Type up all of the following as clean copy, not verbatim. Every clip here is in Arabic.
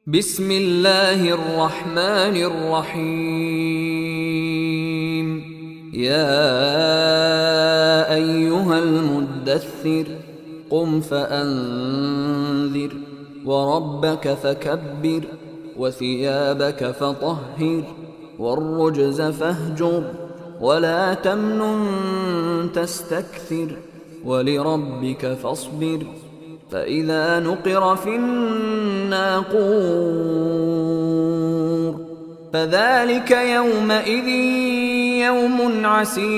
بسم الله الرحمن الرحيم. يا أيها المدثر قم فأنذر وربك فكبر وثيابك فطهر والرجز فاهجر ولا تمنن تستكثر ولربك فاصبر فإذا نقر في الناقور فذلك يومئذ يوم عسير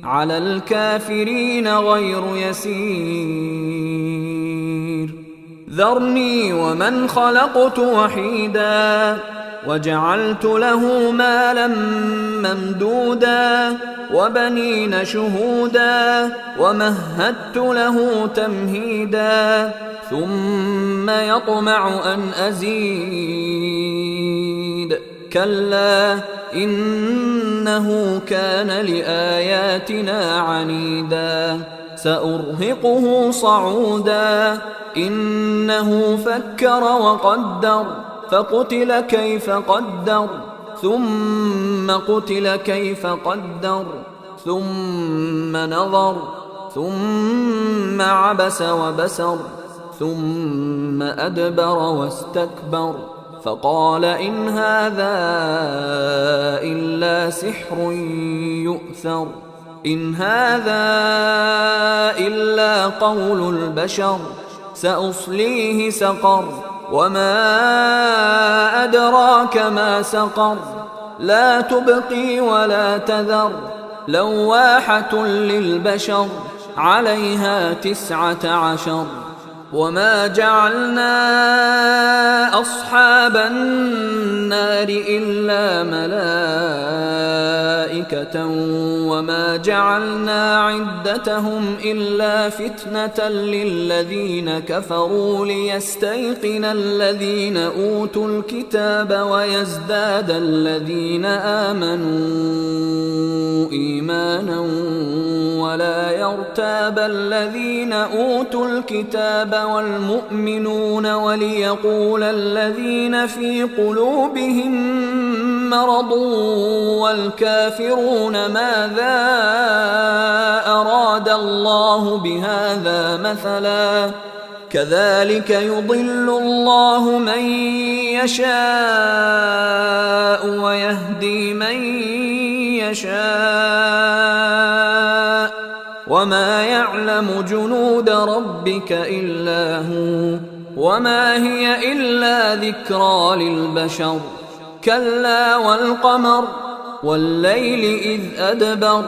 على الكافرين غير يسير. ذرني ومن خلقت وحيدا وجعلت له مالا ممدودا وبنين شهودا ومهدت له تمهيدا ثم يطمع أن أزيد كلا إنه كان لآياتنا عنيدا سأرهقه صعودا إنه فكر وقدر فقتل كيف قدر ثم قتل كيف قدر ثم نظر ثم عبس وبسر ثم أدبر واستكبر فقال إن هذا إلا سحر يؤثر إن هذا إلا قول البشر سأصليه سقر وما أدراك ما سقر لا تبقي ولا تذر لواحة للبشر عليها 19 وما جعلنا أصحاب النار إلا ملائكة وما جعلنا عدتهم إلا فتنة للذين كفروا ليستيقن الذين أوتوا الكتاب ويزداد الذين آمنوا إيمانا ولا يرتاب الذين أوتوا الكتاب والمؤمنون وليقول الذين في قلوبهم مرض والكافرون ماذا أراد الله بهذا مثلا كذلك يضل الله من يشاء ويهدي من يشاء وما يعلم جنود ربك إلا هو وما هي إلا ذكرى للبشر كلا والقمر والليل إذ أدبر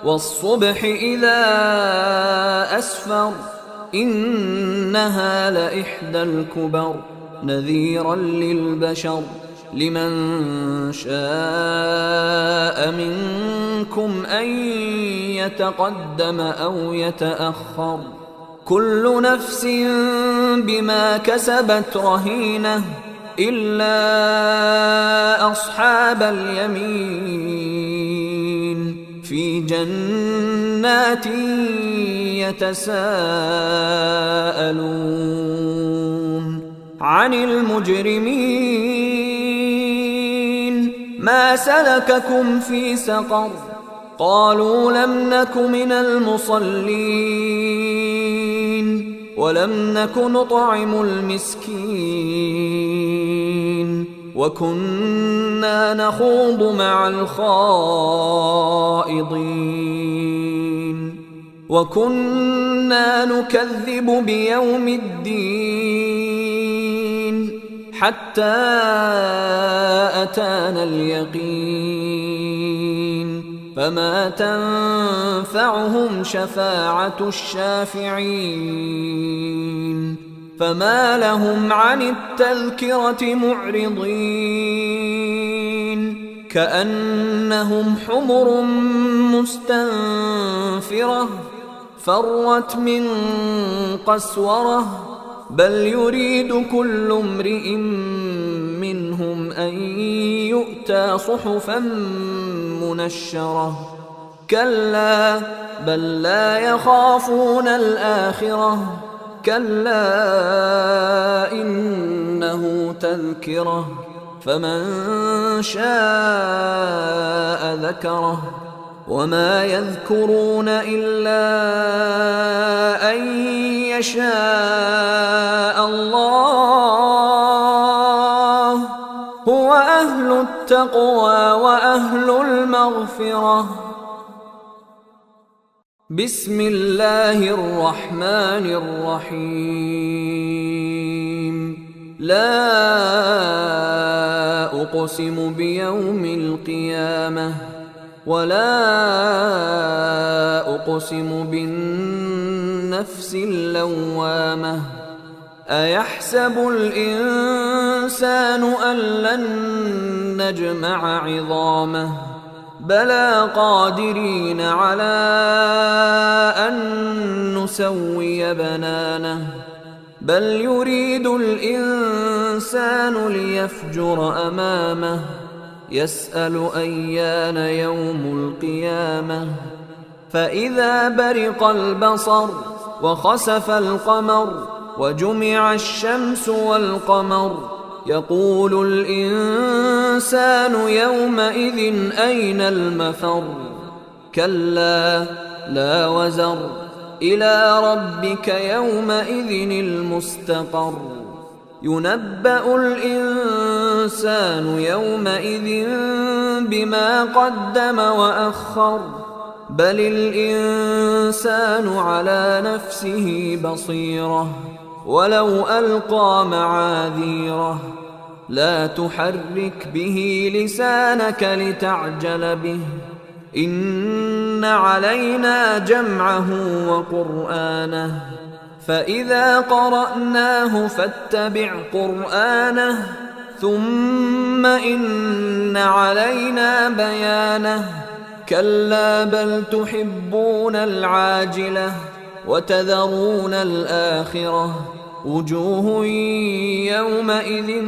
والصبح إذا أسفر إنها لإحدى الكبر نذيرا للبشر لمن شاء منكم أن يتقدم أو يتأخر كل نفس بما كسبت رهينة إلا أصحاب اليمين في جنات يتساءلون عن المجرمين ما سلككم في سقر قالوا لم نك من المصلين ولم نك نطعم المسكين وكنا نخوض مع الخائضين وكنا نكذب بيوم الدين حتى أتانا اليقين فما تنفعهم شفاعة الشافعين فما لهم عن التذكرة معرضين كأنهم حمر مستنفرة فرت من قسورة بل يريد كل امرئ منهم أن يؤتى صحفا منشرة كلا بل لا يخافون الآخرة كلا تذكرة فمن شاء ذكره وما يذكرون إلا أن يشاء الله هو أهل التقوى وأهل المغفرة. بسم الله الرحمن الرحيم. لا أقسم بيوم القيامة ولا أقسم بالنفس اللوامة أيحسب الإنسان أن لن نجمع عظامه بلى قادرين على أن نسوي بنانه بل يريد الإنسان ليفجر أمامه يسأل أيان يوم القيامة فإذا برق البصر وخسف القمر وجمع الشمس والقمر يقول الإنسان يومئذ أين المفر كلا لا وزر إلى ربك يومئذ المستقر ينبأ الإنسان يومئذ بما قدم وأخر بل الإنسان على نفسه بصيرة ولو ألقى معاذيره لا تحرك به لسانك لتعجل به إن علينا جمعه وقرآنه فإذا قرأناه فاتبع قرآنه ثم إن علينا بيانه كلا بل تحبون العاجلة وتذرون الآخرة وجوه يومئذ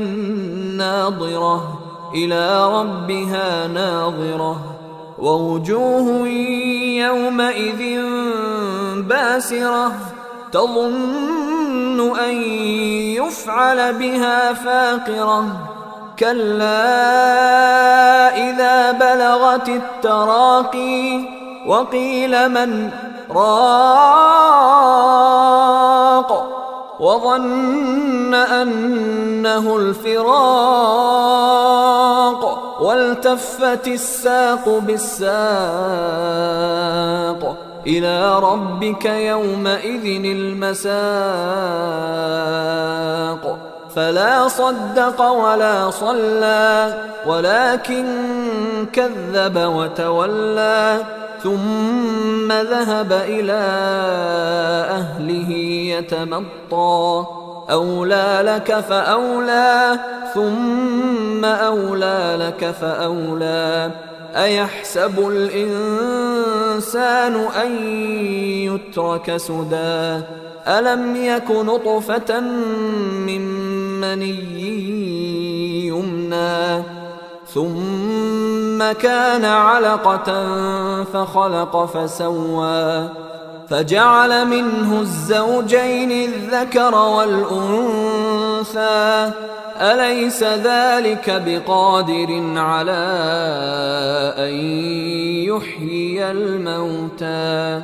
ناظرة إلى ربها ناظرة ووجوه يومئذ باسرة تظن أن يفعل بها فاقرة كلا إذا بلغت التراقي وقيل من راق وظن أنه الفراق والتفت الساق بالساق إلى ربك يومئذ المساق فلا صدق ولا صلى ولكن كذب وتولى ثم ذهب إلى أهله يتمطى أولى لك فأولى ثم أولى لك فأولى أيحسب الإنسان أن يترك سدى ألم يك نطفة من مني يمنى ثم كان علقة فخلق فسوى فجعل منه الزوجين الذكر والأنثى أليس ذلك بقادر على أن يحيي الموتى